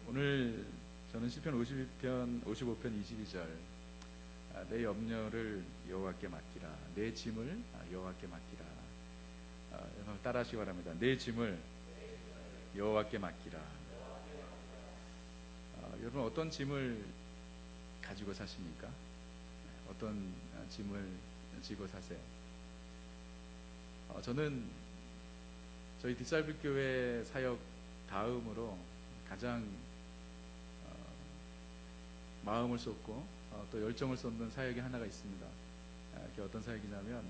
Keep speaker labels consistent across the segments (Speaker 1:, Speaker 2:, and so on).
Speaker 1: 오늘 저는 시편 52편, 55편 22절 내 염려를 여호와께 맡기라, 내 짐을 여호와께 맡기라. 여러분 따라하시기 바랍니다. 내 짐을 여호와께 맡기라. 여러분 어떤 짐을 가지고 사십니까? 어떤 짐을 지고 사세요? 저는 저희 디사이플 교회 사역 다음으로 가장 마음을 쏟고 또 열정을 쏟는 사역이 하나가 있습니다. 그게 어떤 사역이냐면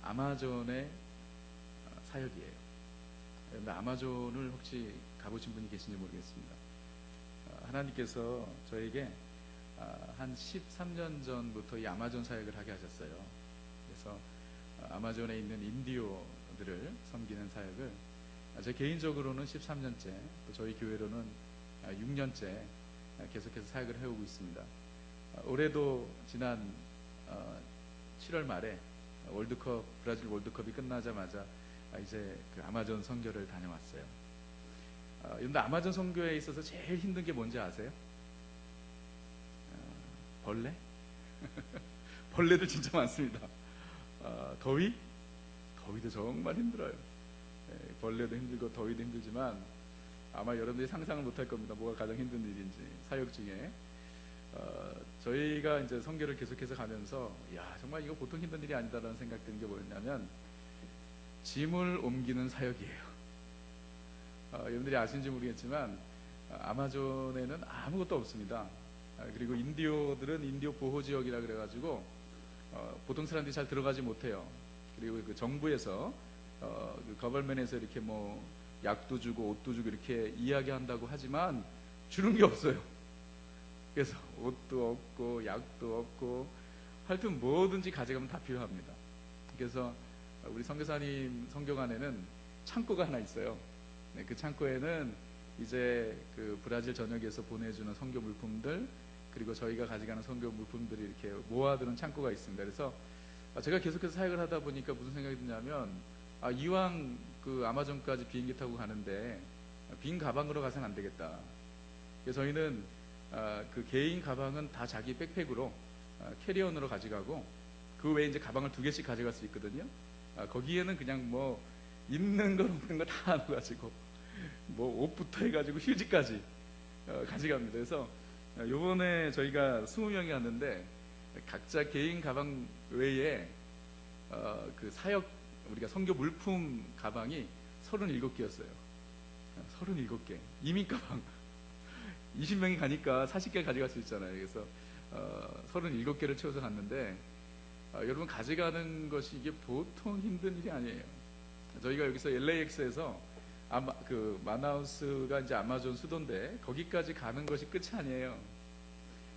Speaker 1: 아마존의 사역이에요. 그런데 아마존을 혹시 가보신 분이 계신지 모르겠습니다. 하나님께서 저에게 한 13년 전부터 이 아마존 사역을 하게 하셨어요. 그래서 아마존에 있는 인디오들을 섬기는 사역을 제 개인적으로는 13년째, 또 저희 교회로는 6년째 계속해서 사역을 해오고 있습니다. 올해도 지난 7월 말에 브라질 월드컵이 끝나자마자 이제 그 아마존 선교를 다녀왔어요. 그런데 아마존 선교에 있어서 제일 힘든 게 뭔지 아세요? 벌레? 벌레들 진짜 많습니다. 더위도 정말 힘들어요. 벌레도 힘들고 더위도 힘들지만 아마 여러분들이 상상을 못할 겁니다. 뭐가 가장 힘든 일인지. 사역 중에 저희가 이제 선교를 계속해서 가면서 정말 이거 보통 힘든 일이 아니다라는 생각 드는 게 뭐였냐면 짐을 옮기는 사역이에요. 여러분들이 아시는지 모르겠지만 아마존에는 아무것도 없습니다. 그리고 인디오들은 인디오 보호지역이라 그래가지고 보통 사람들이 잘 들어가지 못해요. 그리고 그 정부에서 그 거벌맨에서 이렇게 뭐 약도 주고 옷도 주고 이렇게 이야기한다고 하지만 주는 게 없어요. 그래서 옷도 없고 약도 없고 하여튼 뭐든지 가져가면 다 필요합니다. 그래서 우리 선교사님 선교관에는 창고가 하나 있어요. 그 창고에는 이제 그 브라질 전역에서 보내주는 선교 물품들, 그리고 저희가 가져가는 선교 물품들이 이렇게 모아두는 창고가 있습니다. 그래서 제가 계속해서 사역을 하다 보니까 무슨 생각이 드냐면 이왕 그 아마존까지 비행기 타고 가는데 빈 가방으로 가서는 안 되겠다. 그래서 저희는 그 개인 가방은 다 자기 백팩으로 캐리언으로 가져가고 그 외에 이제 가방을 2개씩 가져갈 수 있거든요. 거기에는 그냥 뭐 있는 거 없는 거 다 넣어가지고 뭐 옷부터 해가지고 휴지까지 가져갑니다. 그래서 요번에 저희가 20명이 왔는데 각자 개인 가방 외에 그 사역 우리가 선교 물품 가방이 37개였어요. 37개. 이민 가방. 20명이 가니까 40개 가져갈 수 있잖아요. 그래서 37개를 채워서 갔는데 여러분 가져가는 것이 이게 보통 힘든 일이 아니에요. 저희가 여기서 LAX에서 그 마나우스가 이제 아마존 수도인데 거기까지 가는 것이 끝이 아니에요.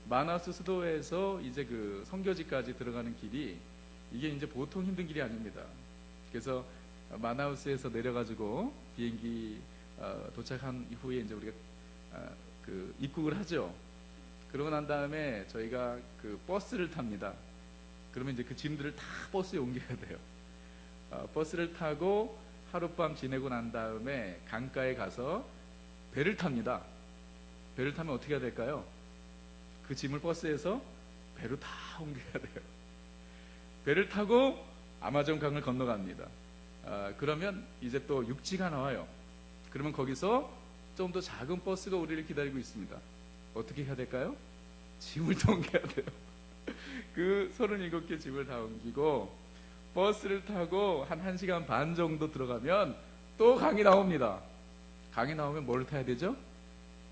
Speaker 1: 마나우스 수도에서 이제 그 선교지까지 들어가는 길이 이게 이제 보통 힘든 길이 아닙니다. 그래서 마나우스에서 내려가지고 비행기 도착한 이후에 이제 우리가 그 입국을 하죠. 그러고 난 다음에 저희가 그 버스를 탑니다. 그러면 이제 그 짐들을 다 버스에 옮겨야 돼요. 버스를 타고 하룻밤 지내고 난 다음에 강가에 가서 배를 탑니다. 배를 타면 어떻게 해야 될까요? 그 짐을 버스에서 배로 다 옮겨야 돼요. 배를 타고 아마존 강을 건너갑니다. 그러면 이제 또 육지가 나와요. 그러면 거기서 좀 더 작은 버스가 우리를 기다리고 있습니다. 어떻게 해야 될까요? 짐을 더 옮겨야 돼요. 그 37개 짐을 다 옮기고 버스를 타고 한 1시간 반 정도 들어가면 또 강이 나옵니다. 강이 나오면 뭘 타야 되죠?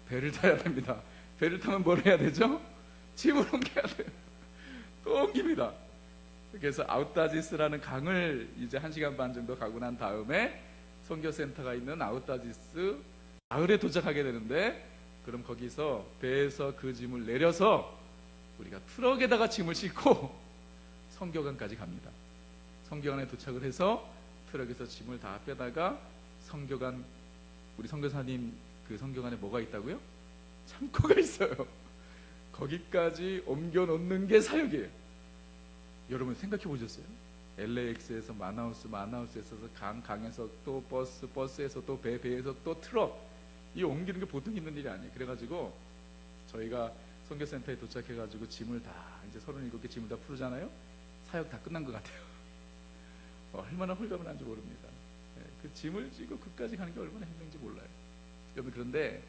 Speaker 1: 배를 타야 됩니다. 배를 타면 뭘 해야 되죠? 짐을 옮겨야 돼요. 또 옮깁니다. 그래서 아웃다지스라는 강을 이제 1시간 반 정도 가고 난 다음에 선교센터가 있는 아웃다지스 마을에 도착하게 되는데, 그럼 거기서 배에서 그 짐을 내려서 우리가 트럭에다가 짐을 싣고 선교관까지 갑니다. 선교관에 도착을 해서 트럭에서 짐을 다 빼다가 선교관, 우리 선교사님 그 선교관에 뭐가 있다고요? 창고가 있어요. 거기까지 옮겨 놓는 게 사역이에요. 여러분 생각해 보셨어요? LAX에서 마나우스에서 강에서 또 버스에서 또 배에서 또 트럭, 이 옮기는 게 보통 있는 일이 아니에요. 그래가지고 저희가 선교센터에 도착해가지고 짐을 다 이제 37개 짐을 다 풀잖아요. 사역 다 끝난 것 같아요. 얼마나 홀가분한지 모릅니다. 그 짐을 지고 그까지 가는 게 얼마나 힘든지 몰라요. 여러분, 그런데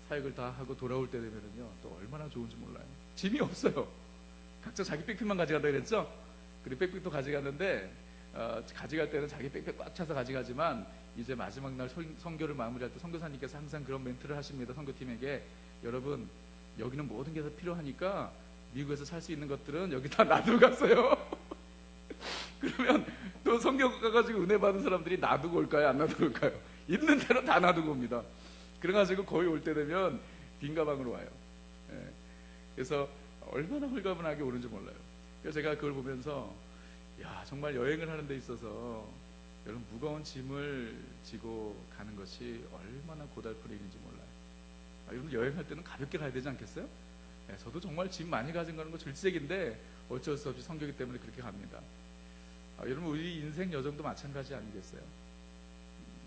Speaker 1: 사역을 다 하고 돌아올 때 되면은요, 또 얼마나 좋은지 몰라요. 짐이 없어요. 각자 자기 백팩만 가져간다 그랬죠? 그리고 백팩도 가져갔는데 가져갈 때는 자기 백팩 꽉 차서 가져가지만 이제 마지막 날 선교를 마무리할 때 선교사님께서 항상 그런 멘트를 하십니다. 선교팀에게, 여러분, 여기는 모든 게 다 필요하니까 미국에서 살 수 있는 것들은 여기 다 놔두고 갔어요. 그러면 또 선교 가가지고 은혜 받은 사람들이 놔두고 올까요? 안 놔두고 올까요? 있는 대로 다 놔두고 옵니다. 그래가지고 거의 올 때 되면 빈 가방으로 와요. 그래서 얼마나 홀가분하게 오는지 몰라요. 그래서 제가 그걸 보면서, 야, 정말 여행을 하는 데 있어서 여러분, 무거운 짐을 지고 가는 것이 얼마나 고달픈 일인지 몰라요. 여러분, 여행할 때는 가볍게 가야 되지 않겠어요? 저도 정말 짐 많이 가진 거는 거 질색인데 어쩔 수 없이 성교기 때문에 그렇게 갑니다. 여러분, 우리 인생 여정도 마찬가지 아니겠어요?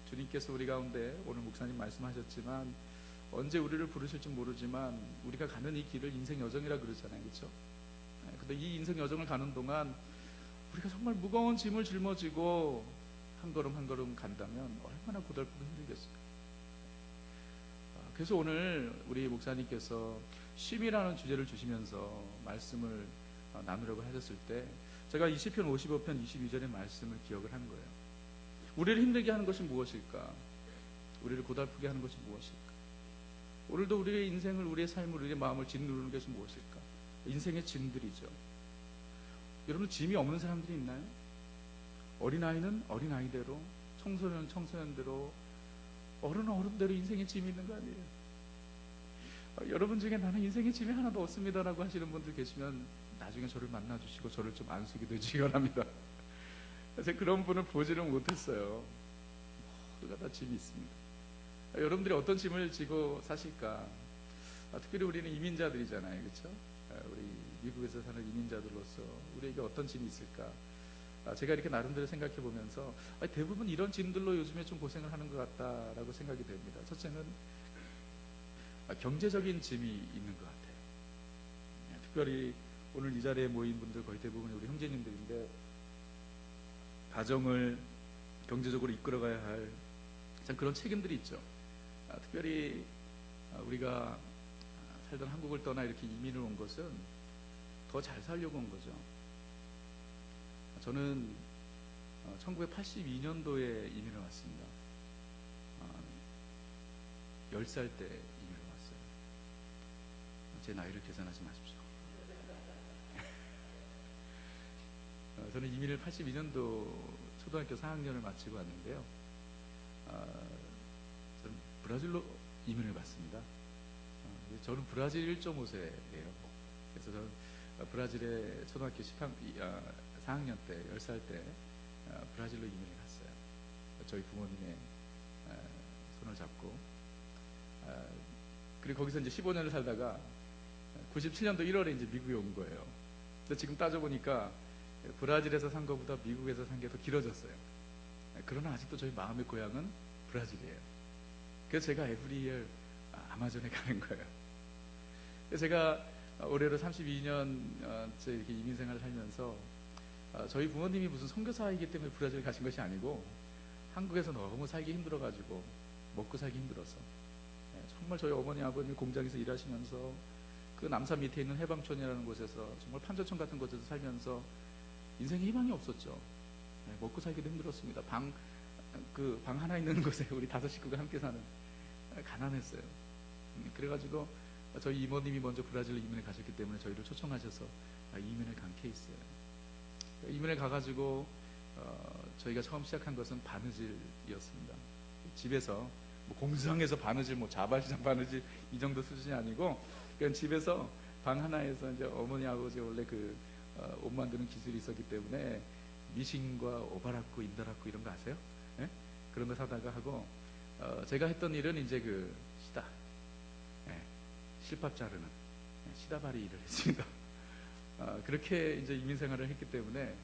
Speaker 1: 주님께서 우리 가운데, 오늘 목사님 말씀하셨지만 언제 우리를 부르실지 모르지만 우리가 가는 이 길을 인생 여정이라 그러잖아요, 그렇죠? 근데 이 인생 여정을 가는 동안 우리가 정말 무거운 짐을 짊어지고 한 걸음 한 걸음 간다면 얼마나 고달프고 힘들겠어요. 그래서 오늘 우리 목사님께서 쉼이라는 주제를 주시면서 말씀을 나누려고 하셨을 때 제가 20편 55편 22절의 말씀을 기억을 한 거예요. 우리를 힘들게 하는 것이 무엇일까? 우리를 고달프게 하는 것이 무엇일까? 오늘도 우리의 인생을, 우리의 삶을, 우리의 마음을 짓누르는 것이 무엇일까? 인생의 짐들이죠. 여러분, 짐이 없는 사람들이 있나요? 어린아이는 어린아이대로, 청소년은 청소년대로, 어른은 어른대로 인생의 짐이 있는 거 아니에요? 여러분 중에 나는 인생의 짐이 하나도 없습니다라고 하시는 분들 계시면 나중에 저를 만나주시고 저를 좀 안수기도 해주시기 바랍니다. 제가 그런 분을 보지는 못했어요. 모두가 다 짐이 있습니다. 여러분들이 어떤 짐을 지고 사실까? 특별히 우리는 이민자들이잖아요, 그렇죠? 우리 미국에서 사는 이민자들로서 우리에게 어떤 짐이 있을까? 제가 이렇게 나름대로 생각해 보면서 대부분 이런 짐들로 요즘에 좀 고생을 하는 것 같다라고 생각이 됩니다. 첫째는 경제적인 짐이 있는 것 같아요. 특별히 오늘 이 자리에 모인 분들 거의 대부분 우리 형제님들인데, 가정을 경제적으로 이끌어가야 할 참 그런 책임들이 있죠. 특별히 우리가 살던 한국을 떠나 이렇게 이민을 온 것은 더 잘 살려고 온 거죠. 저는 1982년도에 이민을 왔습니다. 10살 때 이민을 왔어요. 제 나이를 계산하지 마십시오. 저는 이민을 82년도 초등학교 4학년을 마치고 왔는데요. 저는 브라질로 이민을 갔습니다. 저는 브라질 1.5세예요. 그래서 저는 브라질에 초등학교 4학년 때, 10살 때 브라질로 이민을 갔어요. 저희 부모님의 손을 잡고, 그리고 거기서 이제 15년을 살다가 97년도 1월에 이제 미국에 온 거예요. 근데 지금 따져보니까 브라질에서 산 것보다 미국에서 산 게 더 길어졌어요. 그러나 아직도 저희 마음의 고향은 브라질이에요. 그래서 제가 에브리이얼 아마존에 가는 거예요. 그래서 제가 올해로 32년째 이렇게 이민 생활을 살면서 저희 부모님이 무슨 선교사이기 때문에 브라질 가신 것이 아니고 한국에서 너무 살기 힘들어가지고, 먹고 살기 힘들어서, 정말 저희 어머니 아버님이 공장에서 일하시면서 그 남산 밑에 있는 해방촌이라는 곳에서 정말 판자촌 같은 곳에서 살면서 인생에 희망이 없었죠. 먹고 살기도 힘들었습니다. 방 하나 있는 곳에 우리 5 식구가 함께 사는, 가난했어요. 그래가지고 저희 이모님이 먼저 브라질로 이민을 가셨기 때문에 저희를 초청하셔서 이민을 간 케이스예요. 이민을 가가지고 저희가 처음 시작한 것은 바느질이었습니다. 집에서 공장에서 바느질, 자발시장 바느질 이 정도 수준이 아니고, 그냥 집에서 방 하나에서 이제 어머니 아버지 원래 옷 만드는 기술이 있었기 때문에 미싱과 오바라쿠, 인다라쿠 이런 거 아세요? 네? 그런 거 사다가 하고, 제가 했던 일은 이제 시다, 실밥 자르는 시다바리 일을 했습니다. 그렇게 이제 이민 생활을 했기 때문에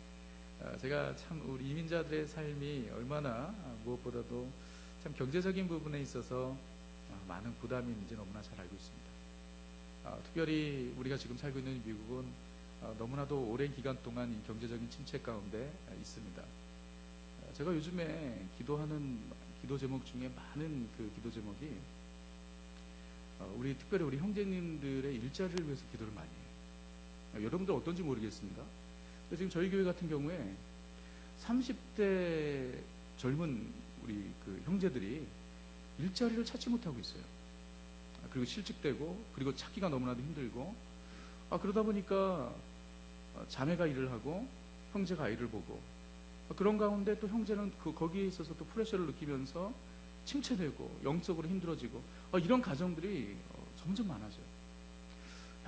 Speaker 1: 제가 참 우리 이민자들의 삶이 얼마나 무엇보다도 참 경제적인 부분에 있어서 많은 부담이 있는지 너무나 잘 알고 있습니다. 특별히 우리가 지금 살고 있는 미국은 너무나도 오랜 기간 동안 이 경제적인 침체 가운데 있습니다. 제가 요즘에 기도하는 기도 제목 중에 많은 그 기도 제목이 특별히 우리 형제님들의 일자리를 위해서 기도를 많이 해요. 여러분들 어떤지 모르겠습니다. 지금 저희 교회 같은 경우에 30대 젊은 우리 그 형제들이 일자리를 찾지 못하고 있어요. 그리고 실직되고, 그리고 찾기가 너무나도 힘들고, 그러다 보니까 자매가 일을 하고 형제가 아이를 보고, 그런 가운데 또 형제는 거기에 있어서 또 프레셔를 느끼면서 침체되고 영적으로 힘들어지고, 이런 가정들이 점점 많아져요.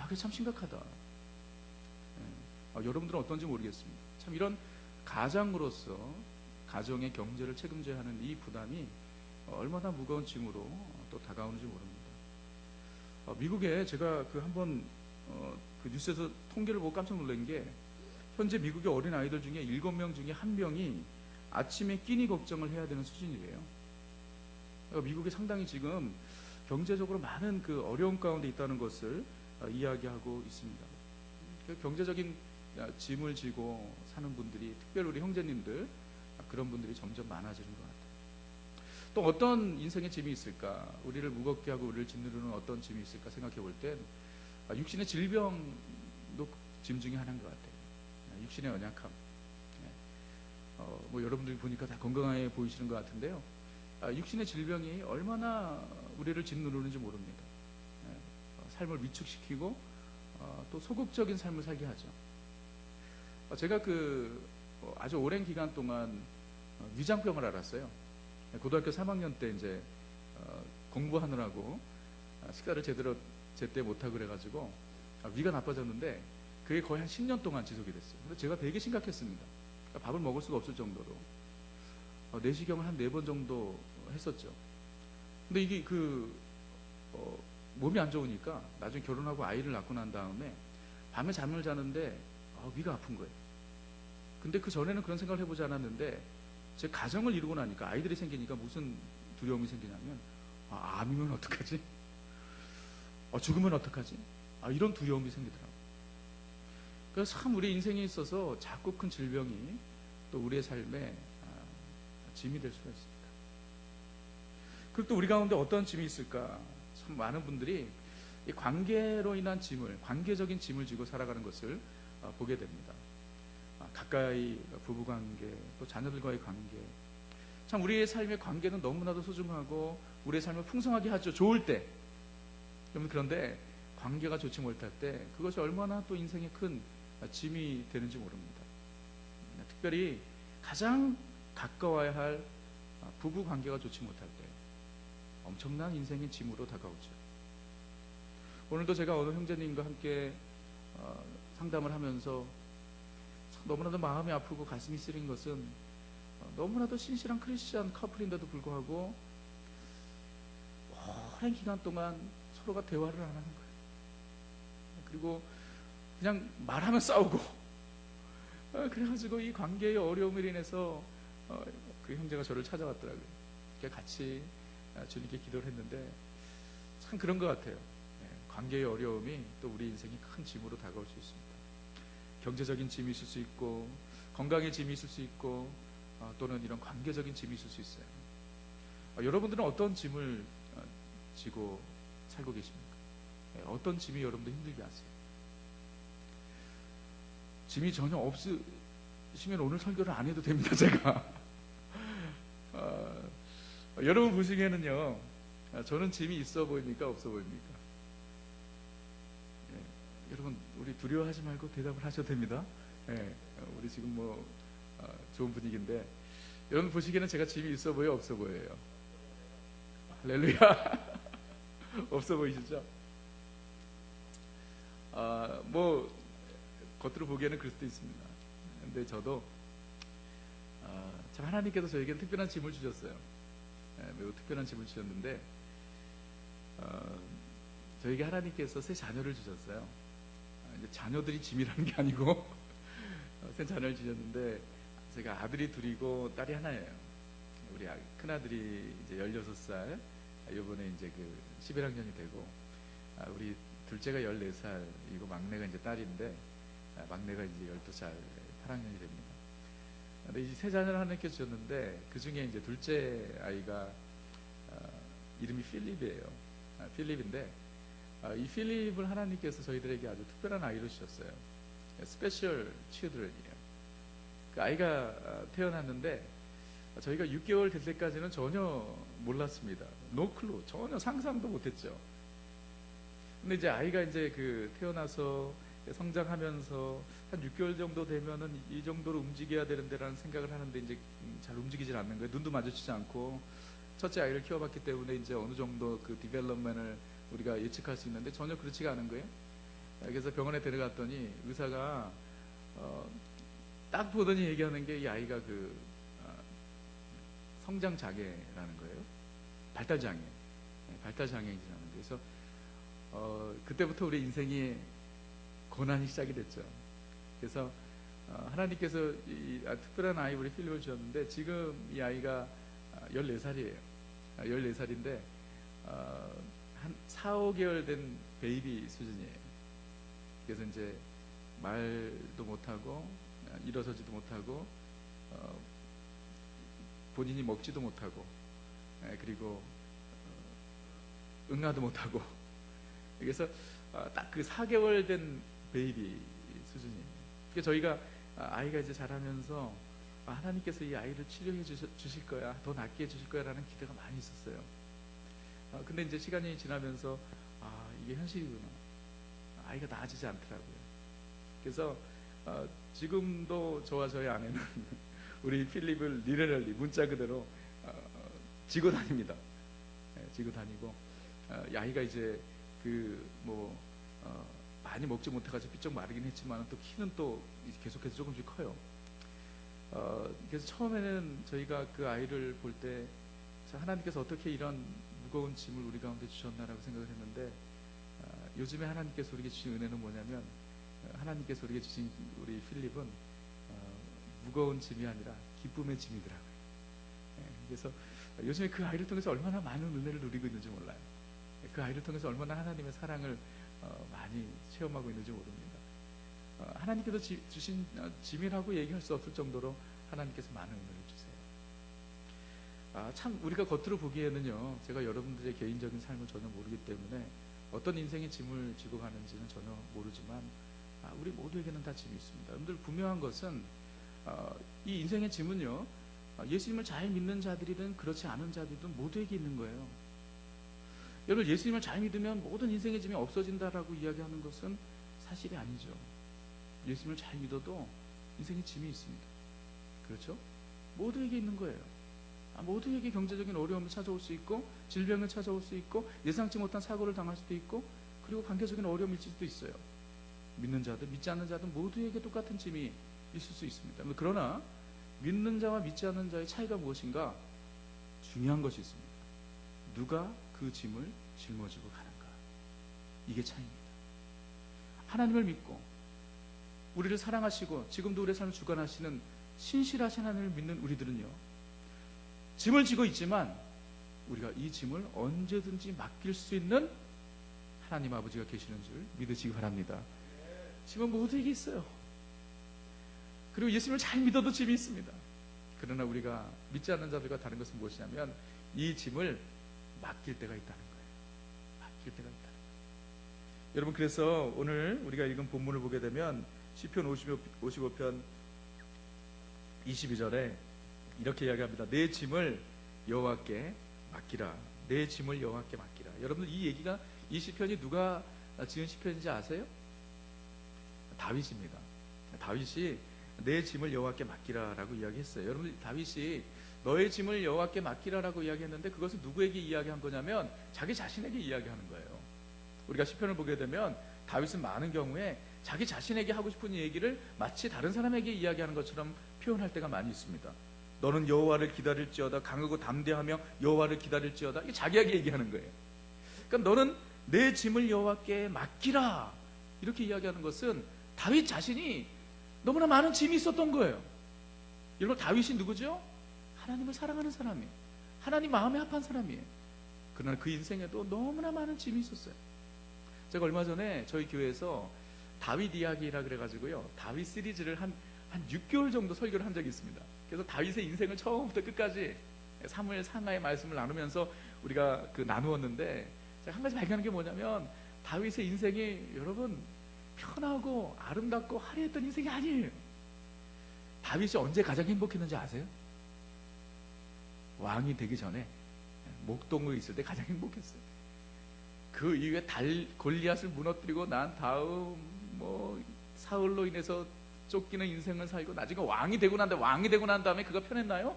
Speaker 1: 그게 참 심각하다. 여러분들은 어떤지 모르겠습니다. 참 이런 가장으로서 가정의 경제를 책임져야 하는 이 부담이 얼마나 무거운 짐으로 또 다가오는지 모릅니다. 미국에 제가 한번 그 뉴스에서 통계를 보고 깜짝 놀란 게, 현재 미국의 어린 아이들 중에 7명 중에 1명이 아침에 끼니 걱정을 해야 되는 수준이래요. 미국이 상당히 지금 경제적으로 많은 그 어려움 가운데 있다는 것을 이야기하고 있습니다. 경제적인 짐을 지고 사는 분들이, 특별히 우리 형제님들, 그런 분들이 점점 많아지는 것 같아요. 또 어떤 인생의 짐이 있을까? 우리를 무겁게 하고 우리를 짓누르는 어떤 짐이 있을까 생각해 볼 땐 육신의 질병도 짐 중에 하나인 것 같아요. 육신의 연약함. 여러분들이 보니까 다 건강해 보이시는 것 같은데요. 육신의 질병이 얼마나 우리를 짓누르는지 모릅니다. 삶을 위축시키고 또 소극적인 삶을 살게 하죠. 제가 아주 오랜 기간 동안 위장병을 앓았어요. 고등학교 3학년 때 이제 공부하느라고 식사를 제때 못하고 그래가지고 위가 나빠졌는데, 그게 거의 한 10년 동안 지속이 됐어요. 근데 제가 되게 심각했습니다. 밥을 먹을 수가 없을 정도로 내시경을 한 4번 정도 했었죠. 근데 이게 몸이 안 좋으니까 나중에 결혼하고 아이를 낳고 난 다음에 밤에 잠을 자는데 위가 아픈 거예요. 근데 그 전에는 그런 생각을 해보지 않았는데, 제 가정을 이루고 나니까, 아이들이 생기니까 무슨 두려움이 생기냐면, 암이면 어떡하지? 죽으면 어떡하지? 이런 두려움이 생기더라고요. 그래서 참 우리 인생에 있어서 작고 큰 질병이 또 우리의 삶에 짐이 될 수가 있습니다. 그리고 또 우리 가운데 어떤 짐이 있을까? 참 많은 분들이 이 관계로 인한 짐을, 관계적인 짐을 지고 살아가는 것을 보게 됩니다. 가까이 부부관계, 또 자녀들과의 관계. 참 우리의 삶의 관계는 너무나도 소중하고 우리의 삶을 풍성하게 하죠. 좋을 때. 그런데 관계가 좋지 못할 때 그것이 얼마나 또 인생에 큰 짐이 되는지 모릅니다. 특별히 가장 가까워야 할 부부 관계가 좋지 못할 때 엄청난 인생의 짐으로 다가오죠. 오늘도 제가 어느 형제님과 함께 상담을 하면서 너무나도 마음이 아프고 가슴이 쓰린 것은, 너무나도 신실한 크리스찬 커플인데도 불구하고 오랜 기간 동안 서로가 대화를 안 하는 거예요. 그리고 그냥 말하면 싸우고, 그래가지고 이 관계의 어려움을 인해서 그 형제가 저를 찾아왔더라고요. 같이 주님께 기도를 했는데, 참 그런 것 같아요. 관계의 어려움이 또 우리 인생이 큰 짐으로 다가올 수 있습니다. 경제적인 짐이 있을 수 있고, 건강의 짐이 있을 수 있고, 또는 이런 관계적인 짐이 있을 수 있어요. 여러분들은 어떤 짐을 지고 살고 계십니까? 어떤 짐이 여러분들 힘들게 하세요? 짐이 전혀 없으시면 오늘 설교를 안 해도 됩니다. 제가 여러분 보시기에는요, 저는 짐이 있어 보입니까? 없어 보입니까? 여러분, 우리 두려워하지 말고 대답을 하셔도 됩니다. 우리 지금 좋은 분위기인데, 여러분 보시기에는 제가 짐이 있어 보여요? 없어 보여요? 할렐루야. 없어 보이시죠? 겉으로 보기에는 그럴 수도 있습니다. 근데 저도 참 하나님께서 저에게는 특별한 짐을 주셨어요. 매우 특별한 짐을 주셨는데, 저에게 하나님께서 새 자녀를 주셨어요. 이제 자녀들이 짐이라는 게 아니고 새 자녀를 주셨는데, 제가 아들이 둘이고 딸이 하나예요. 우리 큰아들이 이제 16살, 이번에 이제 그 11학년이 되고, 우리 둘째가 14살이고 막내가 이제 딸인데, 막내가 이제 12살 8학년이 됩니다. 근데 이 세 자녀를 하나님께서 주셨는데, 그 중에 이제 둘째 아이가 이름이 필립이에요. 필립인데, 이 필립을 하나님께서 저희들에게 아주 특별한 아이로 주셨어요. 스페셜 치유드런이에요. 그 아이가 태어났는데 저희가 6개월 될 때까지는 전혀 몰랐습니다. 노클루, 전혀 상상도 못했죠. 근데 이제 아이가 이제 그 태어나서 성장하면서 한 6개월 정도 되면은 이 정도로 움직여야 되는데라는 생각을 하는데 이제 잘 움직이질 않는 거예요. 눈도 마주치지 않고. 첫째 아이를 키워봤기 때문에 이제 어느 정도 그 디벨롭먼을 우리가 예측할 수 있는데 전혀 그렇지가 않은 거예요. 그래서 병원에 데려갔더니 의사가 딱 보더니 얘기하는 게 이 아이가 그 성장 장애라는 거예요. 발달 장애, 발달 장애이라는 거예요. 그래서 그때부터 우리 인생이 고난이 시작이 됐죠. 그래서 하나님께서 이 특별한 아이 우리 필립을 주셨는데 지금 이 아이가 14살이에요. 14살인데 한 4, 5개월 된 베이비 수준이에요. 그래서 이제 말도 못하고 일어서지도 못하고 본인이 먹지도 못하고 그리고 응아도 못하고 그래서 딱 그 4개월 된 베이비 수준이에요. 그래서 저희가 아이가 이제 자라면서 하나님께서 이 아이를 치료해 주실 거야, 더 낫게 해 주실 거야 라는 기대가 많이 있었어요. 근데 이제 시간이 지나면서 이게 현실이구나. 아이가 나아지지 않더라고요. 그래서 지금도 저와 저희 아내는 우리 필립을 리레럴리 문자 그대로 지고 다닙니다. 지고 다니고 이 아이가 이제 많이 먹지 못해가지고 삐쩍 마르긴 했지만 또 키는 또 계속해서 조금씩 커요. 그래서 처음에는 저희가 그 아이를 볼 때 하나님께서 어떻게 이런 무거운 짐을 우리 가운데 주셨나라고 생각을 했는데 요즘에 하나님께서 우리에게 주신 은혜는 뭐냐면 하나님께서 우리에게 주신 우리 필립은 무거운 짐이 아니라 기쁨의 짐이더라고요. 그래서 요즘에 그 아이를 통해서 얼마나 많은 은혜를 누리고 있는지 몰라요. 그 아이를 통해서 얼마나 하나님의 사랑을 많이 체험하고 있는지 모릅니다. 하나님께서 주신 짐이라고 얘기할 수 없을 정도로 하나님께서 많은 은혜를 주세요. 참 우리가 겉으로 보기에는요, 제가 여러분들의 개인적인 삶을 전혀 모르기 때문에 어떤 인생의 짐을 지고 가는지는 전혀 모르지만 우리 모두에게는 다 짐이 있습니다. 여러분들 분명한 것은 이 인생의 짐은요, 예수님을 잘 믿는 자들이든 그렇지 않은 자들이든 모두에게 있는 거예요. 여러분, 예수님을 잘 믿으면 모든 인생의 짐이 없어진다라고 이야기하는 것은 사실이 아니죠. 예수님을 잘 믿어도 인생의 짐이 있습니다. 그렇죠? 모두에게 있는 거예요. 모두에게 경제적인 어려움이 찾아올 수 있고, 질병을 찾아올 수 있고, 예상치 못한 사고를 당할 수도 있고, 그리고 관계적인 어려움이 있을 수도 있어요. 믿는 자들, 믿지 않는 자들 모두에게 똑같은 짐이 있을 수 있습니다. 그러나 믿는 자와 믿지 않는 자의 차이가 무엇인가? 중요한 것이 있습니다. 누가 그 짐을 짊어지고 가는가? 이게 차이입니다. 하나님을 믿고 우리를 사랑하시고 지금도 우리의 삶을 주관하시는 신실하신 하나님을 믿는 우리들은요, 짐을 지고 있지만 우리가 이 짐을 언제든지 맡길 수 있는 하나님 아버지가 계시는 줄 믿으시기 바랍니다. 짐은 모두에게 있어요. 그리고 예수님을 잘 믿어도 짐이 있습니다. 그러나 우리가 믿지 않는 자들과 다른 것은 무엇이냐면 이 짐을 맡길 때가 있다는 거예요. 맡길 때가 있다는 거예요. 여러분, 그래서 오늘 우리가 읽은 본문을 보게 되면 시편 55편 22절에 이렇게 이야기합니다. 내 짐을 여호와께 맡기라. 내 짐을 여호와께 맡기라. 여러분들, 이 얘기가, 이 시편이 누가 지은 시편인지 아세요? 다윗입니다. 다윗이 내 짐을 여호와께 맡기라라고 이야기했어요. 여러분, 다윗이 너의 짐을 여호와께 맡기라라고 이야기했는데 그것을 누구에게 이야기한 거냐면 자기 자신에게 이야기하는 거예요. 우리가 시편을 보게 되면 다윗은 많은 경우에 자기 자신에게 하고 싶은 얘기를 마치 다른 사람에게 이야기하는 것처럼 표현할 때가 많이 있습니다. 너는 여호와를 기다릴지어다, 강하고 담대하며 여호와를 기다릴지어다. 이게 자기에게 얘기하는 거예요. 그러니까 너는 내 짐을 여호와께 맡기라, 이렇게 이야기하는 것은 다윗 자신이 너무나 많은 짐이 있었던 거예요. 여러분, 다윗이 누구죠? 하나님을 사랑하는 사람이에요. 하나님 마음에 합한 사람이에요. 그러나 그 인생에도 너무나 많은 짐이 있었어요. 제가 얼마 전에 저희 교회에서 다윗 이야기라 그래가지고요, 다윗 시리즈를 한 6개월 정도 설교를 한 적이 있습니다. 그래서 다윗의 인생을 처음부터 끝까지 사무엘 상하의 말씀을 나누면서 우리가 나누었는데, 제가 한 가지 발견한 게 뭐냐면, 다윗의 인생이 여러분 편하고 아름답고 화려했던 인생이 아니에요. 다윗이 언제 가장 행복했는지 아세요? 왕이 되기 전에 목동에 있을 때 가장 행복했어요. 그 이후에 골리앗을 무너뜨리고 난 다음 사울로 인해서 쫓기는 인생을 살고 나중에 왕이 되고 난 다음에 그가 편했나요?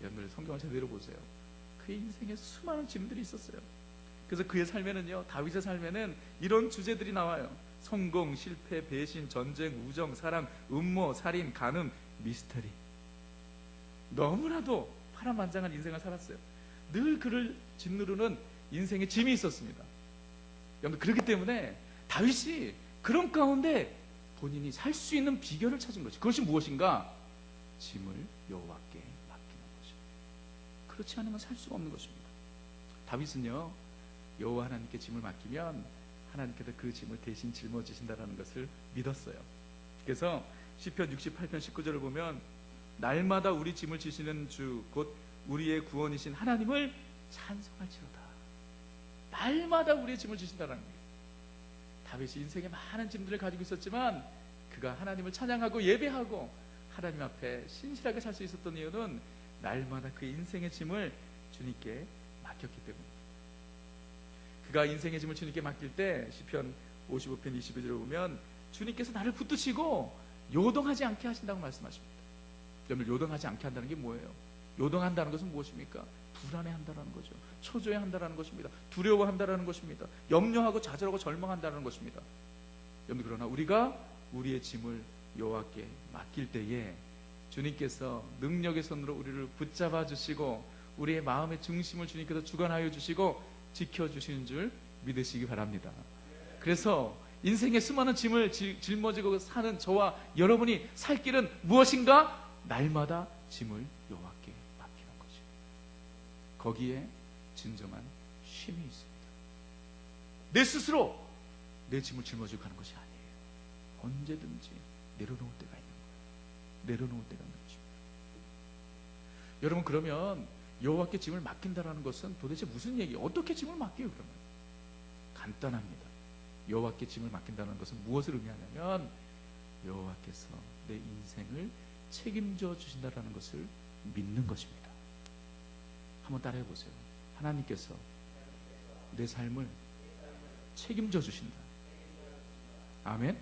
Speaker 1: 여러분들 성경을 제대로 보세요. 그의 인생에 수많은 짐들이 있었어요. 그래서 그의 삶에는요, 다윗의 삶에는 이런 주제들이 나와요. 성공, 실패, 배신, 전쟁, 우정, 사랑, 음모, 살인, 간음, 미스터리. 너무나도 파란만장한 인생을 살았어요. 늘 그를 짓누르는 인생의 짐이 있었습니다. 여러분, 그렇기 때문에 다윗이 그런 가운데 본인이 살 수 있는 비결을 찾은 것이, 그것이 무엇인가? 짐을 여호와께 맡기는 것입니다. 그렇지 않으면 살 수가 없는 것입니다. 다윗은요, 여호와 하나님께 짐을 맡기면 하나님께서 그 짐을 대신 짊어지신다는 것을 믿었어요. 그래서 시편 68편 19절을 보면, 날마다 우리 짐을 지시는 주 곧 우리의 구원이신 하나님을 찬송할지로다. 날마다 우리의 짐을 지신다는 거예요. 다윗이 인생에 많은 짐들을 가지고 있었지만 그가 하나님을 찬양하고 예배하고 하나님 앞에 신실하게 살 수 있었던 이유는 날마다 그의 인생의 짐을 주님께 맡겼기 때문입니다. 그가 인생의 짐을 주님께 맡길 때 시편 55편 22절을 보면, 주님께서 나를 붙드시고 요동하지 않게 하신다고 말씀하십니다. 여러분, 요동하지 않게 한다는 게 뭐예요? 요동한다는 것은 무엇입니까? 불안해한다는 거죠. 초조해한다는 것입니다. 두려워한다는 것입니다. 염려하고 좌절하고 절망한다는 것입니다. 여러분, 그러나 우리가 우리의 짐을 여호와께 맡길 때에 주님께서 능력의 손으로 우리를 붙잡아 주시고 우리의 마음의 중심을 주님께서 주관하여 주시고 지켜주시는 줄 믿으시기 바랍니다. 그래서 인생의 수많은 짐을 짊어지고 사는 저와 여러분이 살 길은 무엇인가? 날마다 짐을 여호와께 맡기는 거죠. 거기에 진정한 쉼이 있습니다. 내 스스로 내 짐을 짊어지고 가는 것이 아니에요. 언제든지 내려놓을 때가 있는 거예요. 내려놓을 때가 있는 것입니다. 여러분, 그러면 여호와께 짐을 맡긴다라는 것은 도대체 무슨 얘기예요? 어떻게 짐을 맡겨요? 그러면 간단합니다. 여호와께 짐을 맡긴다는 것은 무엇을 의미하냐면, 여호와께서 내 인생을 책임져 주신다라는 것을 믿는 것입니다. 한번 따라해 보세요. 하나님께서 내 삶을 책임져 주신다. 아멘.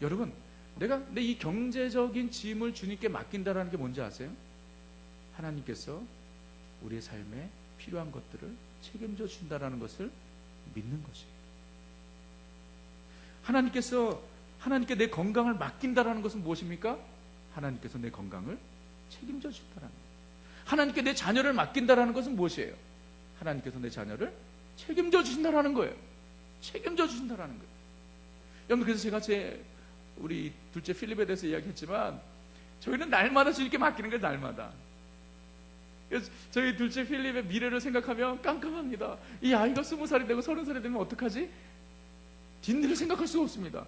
Speaker 1: 여러분, 내가 내 이 경제적인 짐을 주님께 맡긴다라는 게 뭔지 아세요? 하나님께서 우리의 삶에 필요한 것들을 책임져 주신다라는 것을 믿는 것이에요. 하나님께 내 건강을 맡긴다라는 것은 무엇입니까? 하나님께서 내 건강을 책임져 주신다라는 거예요. 하나님께 내 자녀를 맡긴다라는 것은 무엇이에요? 하나님께서 내 자녀를 책임져 주신다라는 거예요. 책임져 주신다라는 거예요. 여러분, 그래서 제가 우리 둘째 필립에 대해서 이야기했지만, 저희는 날마다 주님께 맡기는 거예요. 날마다. 그래서 저희 둘째 필립의 미래를 생각하면 깜깜합니다. 이 아이가 20살이 되고 30살이 되면 어떡하지? 뒷일을 생각할 수가 없습니다.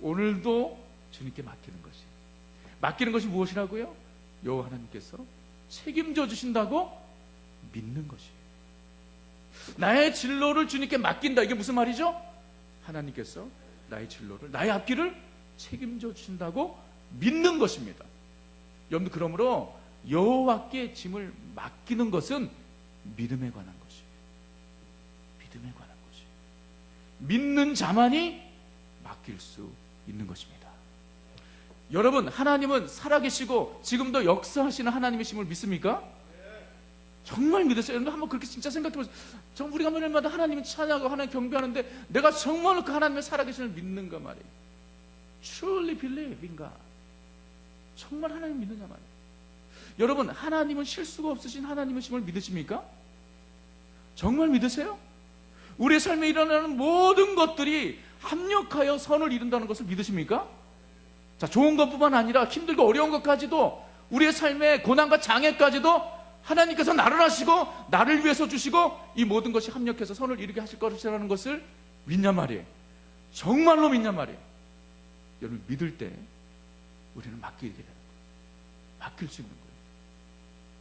Speaker 1: 오늘도 주님께 맡기는 것이 무엇이라고요? 여호와 하나님께서 책임져 주신다고 믿는 것이에요. 나의 진로를 주님께 맡긴다. 이게 무슨 말이죠? 하나님께서 나의 진로를, 나의 앞길을 책임져 주신다고 믿는 것입니다. 여러분, 그러므로 여호와께 짐을 맡기는 것은 믿음에 관한 것이에요. 믿음에 관한 것이에요. 믿는 자만이 맡길 수 있는 것입니다. 여러분, 하나님은 살아계시고 지금도 역사하시는 하나님이심을 믿습니까? 정말 믿으세요? 여러분, 한번 그렇게 진짜 생각해보세요. 정말 우리가 매일마다 하나님을 찬양하고 하나님 경배하는데 내가 정말 그 하나님의 살아계심을 믿는가 말이에요. Truly believe in God. 정말 하나님 믿느냐 말이에요. 여러분, 하나님은 실수가 없으신 하나님이심을 믿으십니까? 정말 믿으세요? 우리의 삶에 일어나는 모든 것들이 합력하여 선을 이룬다는 것을 믿으십니까? 자, 좋은 것뿐만 아니라 힘들고 어려운 것까지도, 우리의 삶의 고난과 장애까지도 하나님께서 나를 하시고 나를 위해서 주시고 이 모든 것이 합력해서 선을 이루게 하실 것이라는 것을 믿냔 말이에요. 정말로 믿냔 말이에요. 여러분, 믿을 때 우리는 맡기게 돼요. 맡길 수 있는 거예요.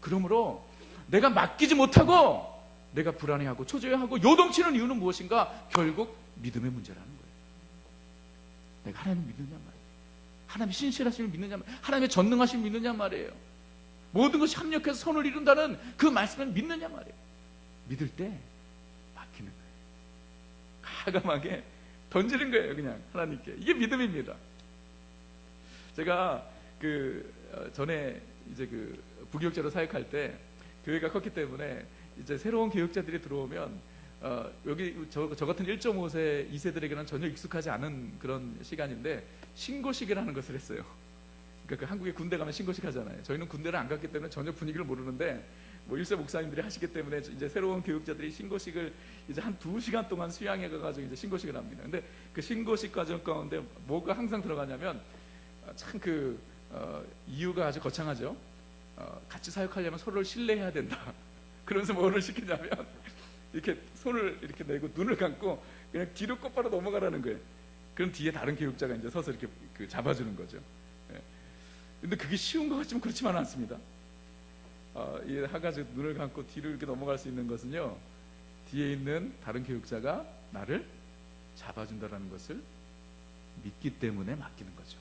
Speaker 1: 그러므로 내가 맡기지 못하고 내가 불안해하고 초조해하고 요동치는 이유는 무엇인가? 결국 믿음의 문제라는 거예요. 내가 하나님 믿느냐 말이에요. 하나님의 신실하심을 믿느냐 말이에요. 하나님의 전능하심을 믿느냐 말이에요. 모든 것이 합력해서 선을 이룬다는 그 말씀을 믿느냐 말이에요. 믿을 때 맡기는 거예요. 가감하게 던지는 거예요. 그냥 하나님께. 이게 믿음입니다. 제가 전에 이제 부교육자로 사역할 때 교회가 컸기 때문에 이제 새로운 교육자들이 들어오면 여기 저 같은 1.5세 2세들에게는 전혀 익숙하지 않은 그런 시간인데 신고식이라는 것을 했어요. 그러니까 한국에 군대 가면 신고식 하잖아요. 저희는 군대를 안 갔기 때문에 전혀 분위기를 모르는데 뭐 1세 목사님들이 하시기 때문에 이제 새로운 교육자들이 신고식을 이제 한 2시간 동안 수양해 가지고 이제 신고식을 합니다. 근데 그 신고식 과정 가운데 뭐가 항상 들어가냐면 참 이유가 아주 거창하죠. 같이 사역하려면 서로를 신뢰해야 된다. 그러면서 뭐를 시키냐면 이렇게 손을 이렇게 내고 눈을 감고 그냥 뒤로 곧바로 넘어가라는 거예요. 그럼 뒤에 다른 교육자가 이제 서서 이렇게 잡아주는 거죠. 근데 그게 쉬운 것 같지만 그렇지만은 않습니다. 하가지고 눈을 감고 뒤로 이렇게 넘어갈 수 있는 것은요, 뒤에 있는 다른 교육자가 나를 잡아준다는 것을 믿기 때문에 맡기는 거죠.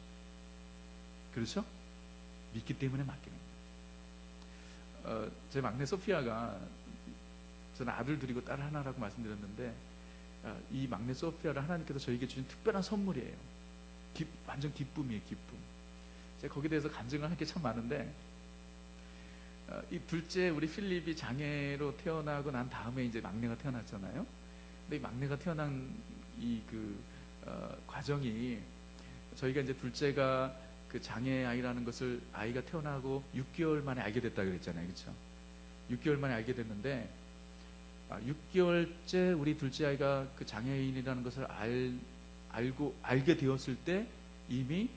Speaker 1: 그렇죠? 믿기 때문에 맡기는 거예요. 제 막내 소피아가, 저는 아들 둘이고 딸 하나라고 말씀드렸는데, 이 막내 소피아를 하나님께서 저에게 주신 특별한 선물이에요. 완전 기쁨이에요. 기쁨. 제가 거기에 대해서 간증을 할 게 참 많은데, 이 둘째 우리 필립이 장애로 태어나고 난 다음에 이제 막내가 태어났잖아요. 근데 이 막내가 태어난 과정이, 저희가 이제 둘째가 장애 아이라는 것을 아이가 태어나고 6개월 만에 알게 됐다 그랬잖아요. 그렇죠? 6개월 만에 알게 됐는데, 6개월째 우리 둘째 아이가 장애인이라는 것을 알게 되었을 때 이미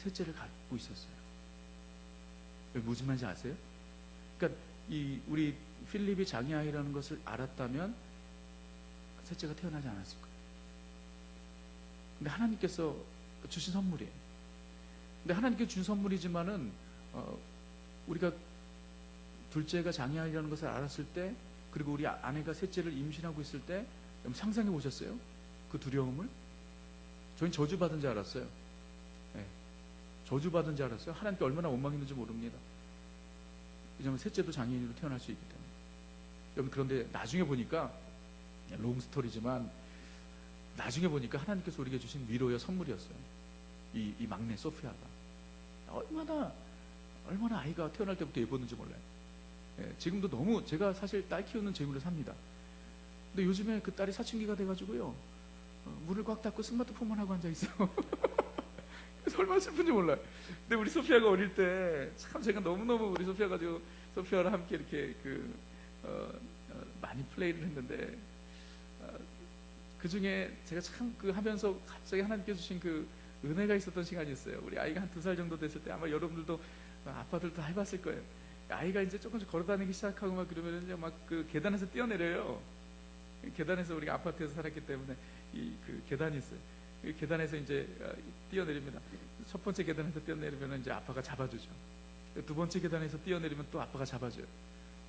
Speaker 1: 셋째를 갖고 있었어요. 무슨 말인지 아세요? 그러니까 우리 필립이 장애아이라는 것을 알았다면 셋째가 태어나지 않았을 거예요. 근데 하나님께서 주신 선물이에요. 근데 하나님께서 주신 선물이지만은 우리가 둘째가 장애아이라는 것을 알았을 때, 그리고 우리 아내가 셋째를 임신하고 있을 때 상상해 보셨어요? 그 두려움을? 저희는 저주받은 줄 알았어요. 네. 저주받은 줄 알았어요. 하나님께 얼마나 원망했는지 모릅니다. 왜냐하면 셋째도 장애인으로 태어날 수 있기 때문에. 여러분, 그런데 나중에 보니까, 롱스토리지만 나중에 보니까 하나님께서 우리에게 주신 위로의 선물이었어요. 이 막내 소피아가 얼마나 아이가 태어날 때부터 예뻤는지 몰라요. 지금도 너무, 제가 사실 딸 키우는 재물로 삽니다. 근데 요즘에 그 딸이 사춘기가 돼가지고요, 문을 꽉 닫고 스마트폰만 하고 앉아있어요. 그래서 얼마나 슬픈지 몰라요. 근데 우리 소피아가 어릴 때 참 제가 너무너무 우리 소피아랑 함께 이렇게 많이 플레이를 했는데, 그 중에 제가 참 하면서 갑자기 하나님께 주신 은혜가 있었던 시간이 있어요. 우리 아이가 한 2살 정도 됐을 때, 아마 여러분들도 아빠들도 다 해봤을 거예요. 아이가 이제 조금씩 걸어다니기 시작하고 막 그러면은요, 막 계단에서 뛰어내려요. 계단에서, 우리가 아파트에서 살았기 때문에 계단이 있어요. 계단에서 이제 뛰어내립니다. 첫 번째 계단에서 뛰어내리면 이제 아빠가 잡아주죠. 두 번째 계단에서 뛰어내리면 또 아빠가 잡아줘요.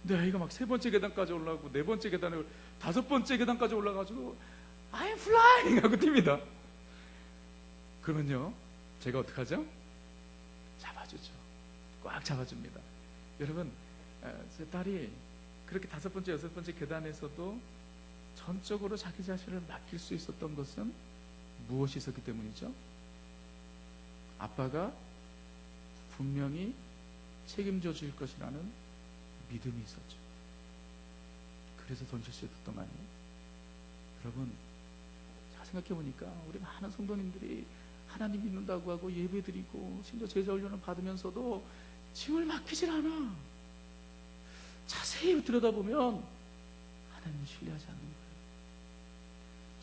Speaker 1: 근데 아이가 막 3번째 계단까지 올라가고 4번째 계단에 5번째 계단까지 올라가지고 I'm flying 하고 뜁니다. 그러면요, 제가 어떡하죠? 잡아주죠. 꽉 잡아줍니다. 여러분, 제 딸이 그렇게 5번째, 6번째 계단에서도 전적으로 자기 자신을 맡길 수 있었던 것은 무엇이 있었기 때문이죠? 아빠가 분명히 책임져 줄 것이라는 믿음이 있었죠. 그래서 던질 수 있었던 거 아니에요? 여러분, 잘 생각해 보니까 우리 많은 성도님들이 하나님 믿는다고 하고 예배드리고 심지어 제자훈련을 받으면서도 짐을 맡기질 않아. 자세히 들여다보면 하나님을 신뢰하지 않는 거예요.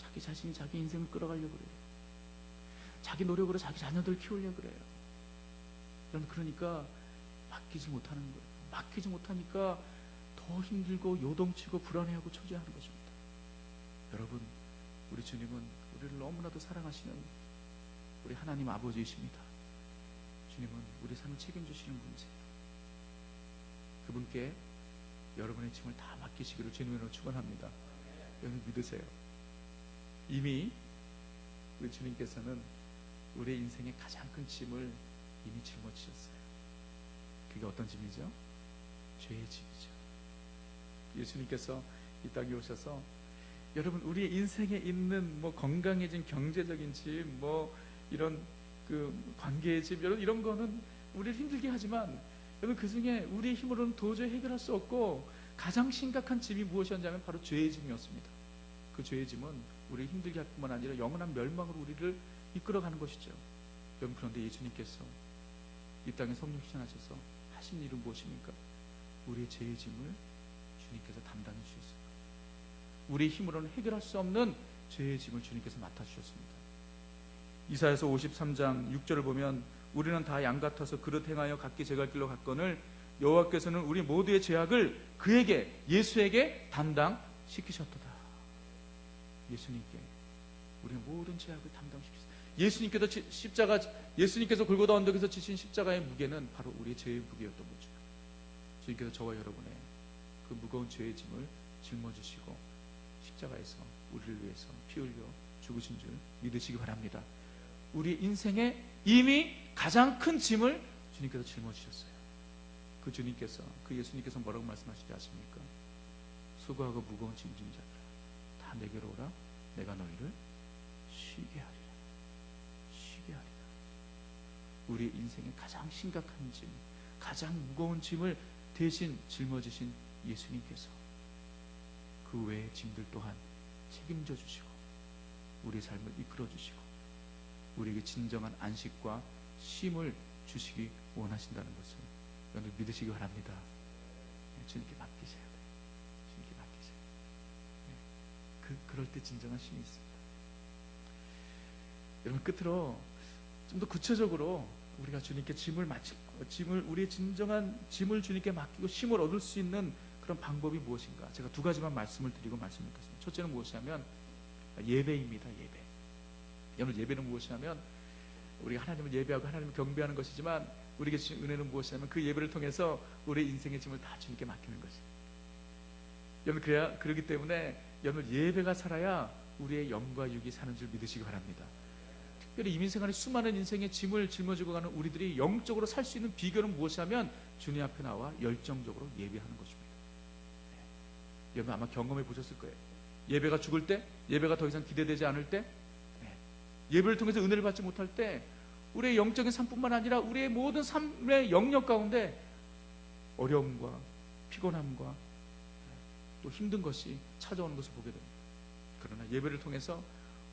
Speaker 1: 자기 자신이 자기 인생을 끌어가려고 그래요. 자기 노력으로 자기 자녀들 키우려고 그래요. 그러니까 맡기지 못하는 거예요. 맡기지 못하니까 더 힘들고 요동치고 불안해하고 초조해하는 것입니다. 여러분, 우리 주님은 우리를 너무나도 사랑하시는 우리 하나님 아버지이십니다. 주님은 우리 삶을 책임지시는 분이세요. 그분께 여러분의 짐을 다 맡기시기를 주님으로 축원합니다. 여러분 믿으세요. 이미 우리 주님께서는 우리의 인생의 가장 큰 짐을 이미 짊어지셨어요. 그게 어떤 짐이죠? 죄의 짐이죠. 예수님께서 이 땅에 오셔서 여러분 우리의 인생에 있는 뭐 건강해진 경제적인 짐, 뭐 이런 그 관계의 짐, 여러분 이런 거는 우리를 힘들게 하지만 여러분 그 중에 우리의 힘으로는 도저히 해결할 수 없고 가장 심각한 짐이 무엇이었냐면 바로 죄의 짐이었습니다. 그 죄의 짐은 우리를 힘들게 할 뿐만 아니라 영원한 멸망으로 우리를 이끌어가는 것이죠. 여러분 그런데 예수님께서 이 땅에 성령 희생하셔서 하신 일은 무엇입니까? 우리의 죄의 짐을 주님께서 담당해 주셨어요. 우리의 힘으로는 해결할 수 없는 죄의 짐을 주님께서 맡아주셨습니다. 이사야서 53장 6절을 보면 우리는 다 양 같아서 그릇 행하여 각기 제갈 길로 갔거늘 여호와께서는 우리 모두의 죄악을 그에게 예수에게 담당시키셨도다. 예수님께 우리의 모든 죄악을 담당시키셨어요. 예수님께서 골고다 언덕에서 지신 십자가의 무게는 바로 우리의 죄의 무게였던 거죠. 주님께서 저와 여러분의 그 무거운 죄의 짐을 짊어지시고 십자가에서 우리를 위해서 피 흘려 죽으신 줄 믿으시기 바랍니다. 우리 인생에 이미 가장 큰 짐을 주님께서 짊어지셨어요. 그 주님께서, 그 예수님께서 뭐라고 말씀하시지 아십니까? 수고하고 무거운 짐진 자들아 다 내게로 오라. 내가 너희를 쉬게 하리라. 쉬게 하리라. 우리 인생의 가장 심각한 짐, 가장 무거운 짐을 대신 짊어지신 예수님께서 그 외의 짐들 또한 책임져 주시고 우리의 삶을 이끌어 주시고 우리에게 진정한 안식과 쉼을 주시기 원하신다는 것을 여러분 믿으시기 바랍니다. 주님께 맡기셔야 돼요. 주님께 맡기셔야 돼요. 그럴 때 진정한 쉼이 있습니다. 여러분 끝으로 좀 더 구체적으로 우리가 주님께 우리의 진정한 짐을 주님께 맡기고 쉼을 얻을 수 있는 그런 방법이 무엇인가? 제가 두 가지만 말씀을 드리고 말씀드리겠습니다. 첫째는 무엇이냐면 예배입니다. 예배. 여러분 예배는 무엇이냐면 우리가 하나님을 예배하고 하나님을 경배하는 것이지만 우리에게 주신 은혜는 무엇이냐면 그 예배를 통해서 우리의 인생의 짐을 다 주님께 맡기는 것이에요. 여러분 그러기 때문에 여러분 예배가 살아야 우리의 영과 육이 사는 줄 믿으시기 바랍니다. 특별히 이민생활의 수많은 인생의 짐을 짊어지고 가는 우리들이 영적으로 살 수 있는 비결은 무엇이냐면 주님 앞에 나와 열정적으로 예배하는 것입니다. 여러분 아마 경험해 보셨을 거예요. 예배가 죽을 때, 예배가 더 이상 기대되지 않을 때, 예배를 통해서 은혜를 받지 못할 때 우리의 영적인 삶뿐만 아니라 우리의 모든 삶의 영역 가운데 어려움과 피곤함과 또 힘든 것이 찾아오는 것을 보게 됩니다. 그러나 예배를 통해서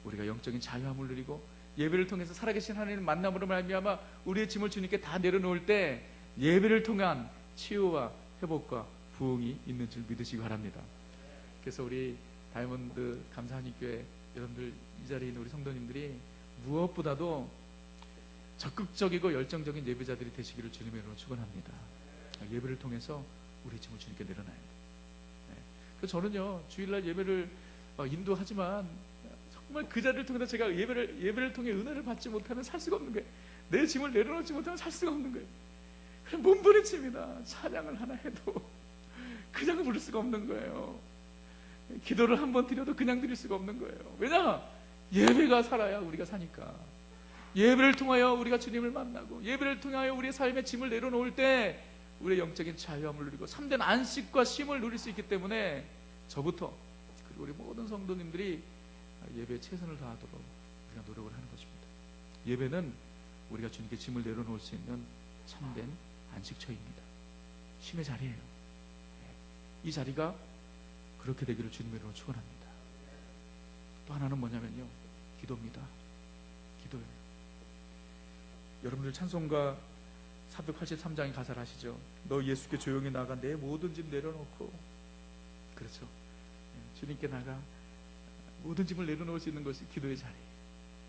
Speaker 1: 우리가 영적인 자유함을 누리고 예배를 통해서 살아계신 하나님을 만남으로 말미암아 우리의 짐을 주님께 다 내려놓을 때 예배를 통한 치유와 회복과 부흥이 있는 줄 믿으시기 바랍니다. 그래서 우리 다이아몬드 감사하니 교회 여러분들 이 자리에 있는 우리 성도님들이 무엇보다도 적극적이고 열정적인 예배자들이 되시기를 주님의 이름으로 축원합니다. 예배를 통해서 우리 짐을 주님께 내려놔야 돼요. 그래서 저는요 주일날 예배를 인도하지만 정말 그 자리를 통해서 제가 예배를 통해 은혜를 받지 못하면 살 수가 없는 거예요. 내 짐을 내려놓지 못하면 살 수가 없는 거예요. 그냥 몸부림칩니다. 찬양을 하나 해도 그냥 부를 수가 없는 거예요. 기도를 한번 드려도 그냥 드릴 수가 없는 거예요. 왜냐? 예배가 살아야 우리가 사니까. 예배를 통하여 우리가 주님을 만나고 예배를 통하여 우리의 삶의 짐을 내려놓을 때 우리의 영적인 자유함을 누리고 참된 안식과 쉼을 누릴 수 있기 때문에 저부터 그리고 우리 모든 성도님들이 예배에 최선을 다하도록 우리가 노력을 하는 것입니다. 예배는 우리가 주님께 짐을 내려놓을 수 있는 참된 안식처입니다. 쉼의 자리예요. 이 자리가 그렇게 되기를 주님의 이름으로 축원합니다. 또 하나는 뭐냐면요, 기도입니다. 기도예요. 여러분들 찬송가 483장의 가사를 아시죠? 너 예수께 조용히 나가 내 모든 짐 내려놓고, 그렇죠? 주님께 나가 모든 짐을 내려놓을 수 있는 것이 기도의 자리,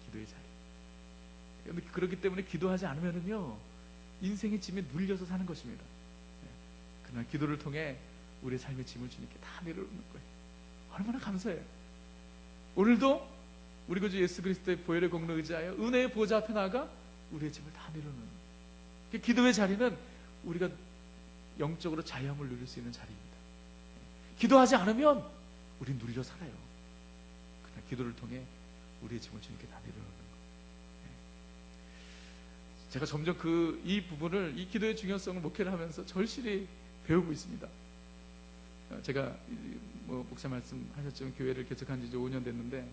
Speaker 1: 기도의 자리. 그렇기 때문에 기도하지 않으면요 인생의 짐에 눌려서 사는 것입니다. 그러나 기도를 통해 우리의 삶의 짐을 주님께 다 내려놓는 거예요. 얼마나 감사해요. 오늘도 우리 구주 예수 그리스도의 보혈의 공로에 의지하여 은혜의 보좌 앞에 나가 우리의 짐을 다 내려놓는, 기도의 자리는 우리가 영적으로 자유함을 누릴 수 있는 자리입니다. 기도하지 않으면 우린 누리러 살아요. 그러나 기도를 통해 우리의 짐을 주님께 다 내려놓는 거예요. 제가 점점 이 부분을, 이 기도의 중요성을 목회를 하면서 절실히 배우고 있습니다. 제가 목사 말씀하셨지만 교회를 개척한 지 이제 5년 됐는데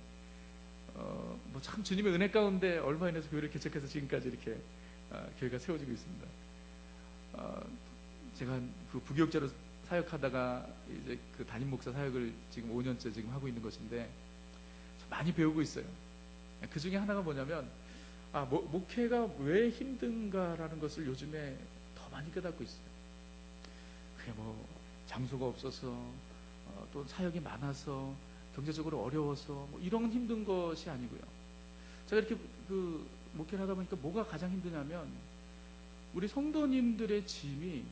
Speaker 1: 참 주님의 은혜 가운데 얼마 인해서 교회를 개척해서 지금까지 이렇게 교회가 세워지고 있습니다. 제가 그 부교육자로 사역하다가 이제 그 담임 목사 사역을 지금 5년째 지금 하고 있는 것인데 많이 배우고 있어요. 그 중에 하나가 뭐냐면 목회가 왜 힘든가라는 것을 요즘에 더 많이 깨닫고 있어요. 그게 장소가 없어서 또 사역이 많아서 경제적으로 어려워서 이런 힘든 것이 아니고요. 제가 이렇게 목회를 하다 보니까 뭐가 가장 힘드냐면 우리 성도님들의 짐이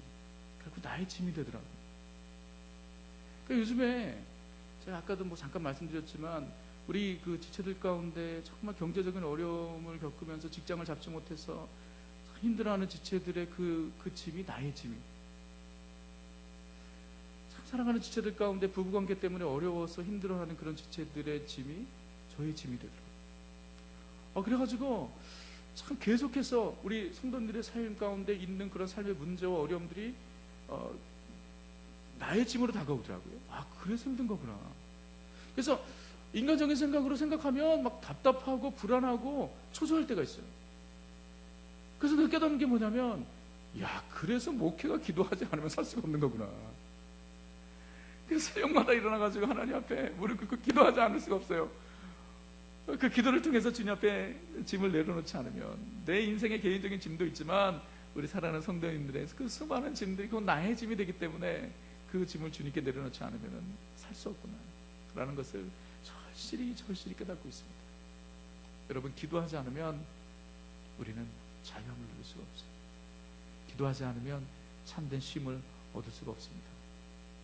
Speaker 1: 결국 나의 짐이 되더라고요. 그러니까 요즘에 제가 아까도 잠깐 말씀드렸지만 우리 지체들 가운데 정말 경제적인 어려움을 겪으면서 직장을 잡지 못해서 힘들어하는 지체들의 그 짐이 나의 짐이, 참 사랑하는 지체들 가운데 부부관계 때문에 어려워서 힘들어하는 그런 지체들의 짐이 저의 짐이 되더라고요. 그래가지고 참 계속해서 우리 성도님들의 삶 가운데 있는 그런 삶의 문제와 어려움들이 나의 짐으로 다가오더라고요. 그래서 힘든 거구나. 그래서 인간적인 생각으로 생각하면 막 답답하고 불안하고 초조할 때가 있어요. 그래서 내가 깨닫는 게 뭐냐면 그래서 목회가 기도하지 않으면 살 수가 없는 거구나. 그래서 새벽마다 일어나가지고 하나님 앞에 무릎 꿇고 기도하지 않을 수가 없어요. 그 기도를 통해서 주님 앞에 짐을 내려놓지 않으면 내 인생의 개인적인 짐도 있지만 우리 사랑하는 성도님들의 그 수많은 짐들이 그건 나의 짐이 되기 때문에 그 짐을 주님께 내려놓지 않으면 살 수 없구나 라는 것을 절실히 깨닫고 있습니다. 여러분, 기도하지 않으면 우리는 자유함을 누릴 수가 없어요. 기도하지 않으면 참된 쉼을 얻을 수가 없습니다.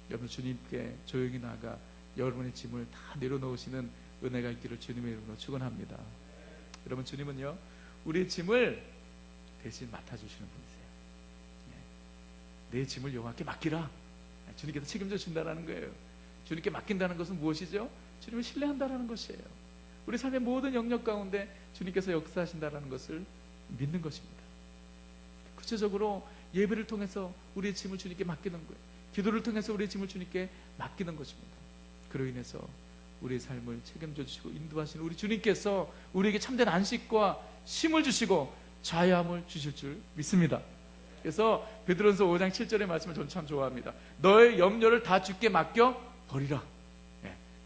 Speaker 1: 여러분, 주님께 조용히 나아가 여러분의 짐을 다 내려놓으시는 은혜가 있기를 주님의 이름으로 축원합니다. 여러분, 주님은요 우리의 짐을 대신 맡아주시는 분이세요. 내 짐을 여호와께 맡기라. 주님께서 책임져 준다는 거예요. 주님께 맡긴다는 것은 무엇이죠? 주님을 신뢰한다는 것이에요. 우리 삶의 모든 영역 가운데 주님께서 역사하신다는 것을 믿는 것입니다. 구체적으로 예배를 통해서 우리의 짐을 주님께 맡기는 거예요. 기도를 통해서 우리의 짐을 주님께 맡기는 것입니다. 그로 인해서 우리의 삶을 책임져 주시고 인도하시는 우리 주님께서 우리에게 참된 안식과 쉼을 주시고 자유함을 주실 줄 믿습니다. 그래서 베드로전서 5장 7절의 말씀을 저는 참 좋아합니다. 너의 염려를 다 주께 맡겨 버리라.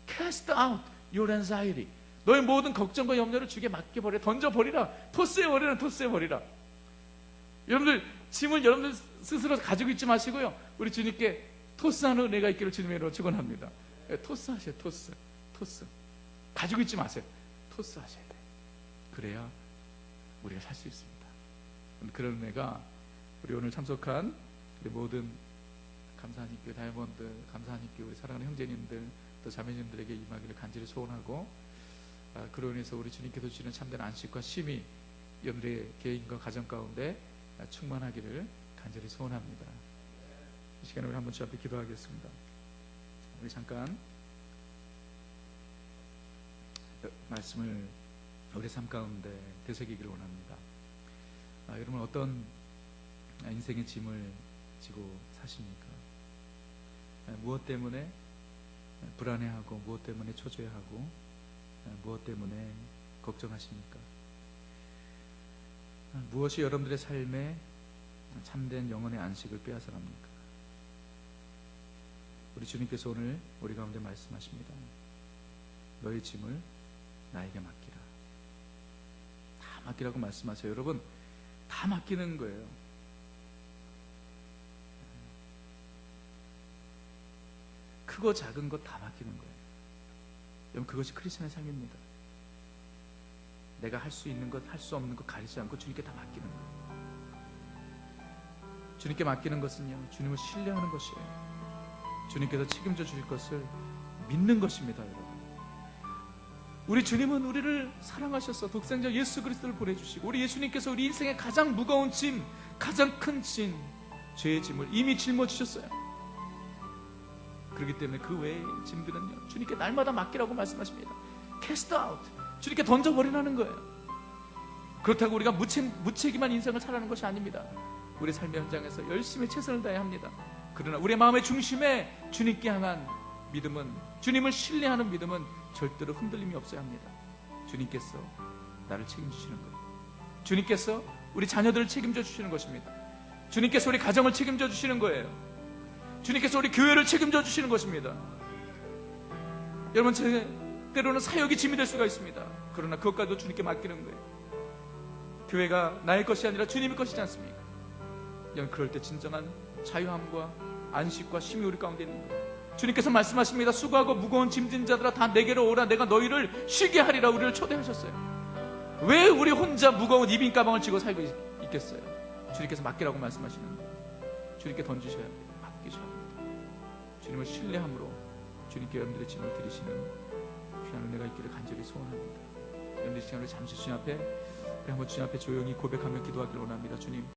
Speaker 1: Cast out your anxiety. 너의 모든 걱정과 염려를 주께 맡겨버려. 던져버리라. 토스해버리라. 토스해버리라. 여러분들 짐을 여러분들 스스로 가지고 있지 마시고요, 우리 주님께 토스하는 은혜가 있기를 주님의 이름으로 축원합니다. 토스하세요. 토스 가지고 있지 마세요. 토스하셔야 돼요. 그래야 우리가 살 수 있습니다. 그런 은혜가 우리 오늘 참석한 우리 모든 감사한 입교 다이아몬드, 감사한 입교 우리 사랑하는 형제님들 또 자매님들에게 임하기를 간절히 소원하고, 그로 인해서 우리 주님께서 주시는 참된 안식과 쉼이 여러분들의 개인과 가정 가운데 충만하기를 간절히 소원합니다. 이 시간에 우리 한번 주 앞에 기도하겠습니다. 우리 잠깐 말씀을 우리 삶 가운데 되새기기를 원합니다. 여러분, 어떤 인생의 짐을 지고 사십니까? 무엇 때문에 불안해하고, 무엇 때문에 초조해하고, 무엇 때문에 걱정하십니까? 무엇이 여러분들의 삶에 참된 영혼의 안식을 빼앗아갑니까? 우리 주님께서 오늘 우리 가운데 말씀하십니다. 너의 짐을 나에게 맡기라. 다 맡기라고 말씀하세요. 여러분, 다 맡기는 거예요. 크고 작은 것 다 맡기는 거예요. 여러분, 그것이 크리스천의 삶입니다. 내가 할 수 있는 것, 할 수 없는 것 가리지 않고 주님께 다 맡기는 거예요. 주님께 맡기는 것은요, 주님을 신뢰하는 것이에요. 주님께서 책임져 주실 것을 믿는 것입니다, 여러분. 우리 주님은 우리를 사랑하셔서 독생자 예수 그리스도를 보내주시고, 우리 예수님께서 우리 인생의 가장 무거운 짐, 가장 큰 짐, 죄의 짐을 이미 짊어지셨어요. 그렇기 때문에 그 외의 짐들은요, 주님께 날마다 맡기라고 말씀하십니다. Cast out, 주님께 던져버리라는 거예요. 그렇다고 우리가 무책임한 인생을 살아가는 것이 아닙니다. 우리 삶의 현장에서 열심히 최선을 다해야 합니다. 그러나 우리의 마음의 중심에 주님께 향한 믿음은, 주님을 신뢰하는 믿음은 절대로 흔들림이 없어야 합니다. 주님께서 나를 책임지시는 거예요. 주님께서 우리 자녀들을 책임져 주시는 것입니다. 주님께서 우리 가정을 책임져 주시는 거예요. 주님께서 우리 교회를 책임져 주시는 것입니다. 여러분, 때로는 사역이 짐이 될 수가 있습니다. 그러나 그것까지도 주님께 맡기는 거예요. 교회가 나의 것이 아니라 주님의 것이지 않습니까? 여러분, 그럴 때 진정한 자유함과 안식과 쉼이 우리 가운데 있는 거예요. 주님께서 말씀하십니다. 수고하고 무거운 짐진 자들아 다 내게로 오라, 내가 너희를 쉬게 하리라. 우리를 초대하셨어요. 왜 우리 혼자 무거운 이빈 가방을 지고 살고 있겠어요? 주님께서 맡기라고 말씀하시는 거예요. 주님께 던지셔야 합니다. 맡기셔야 합니다. 주님을 신뢰함으로 주님께 여러분들의 짐을 드리시는 귀한 은혜가 있기를 간절히 소원합니다. 여러분들 시간을 잠시 주님 앞에, 한번 주님 앞에 조용히 고백하며 기도하기를 원합니다. 주님,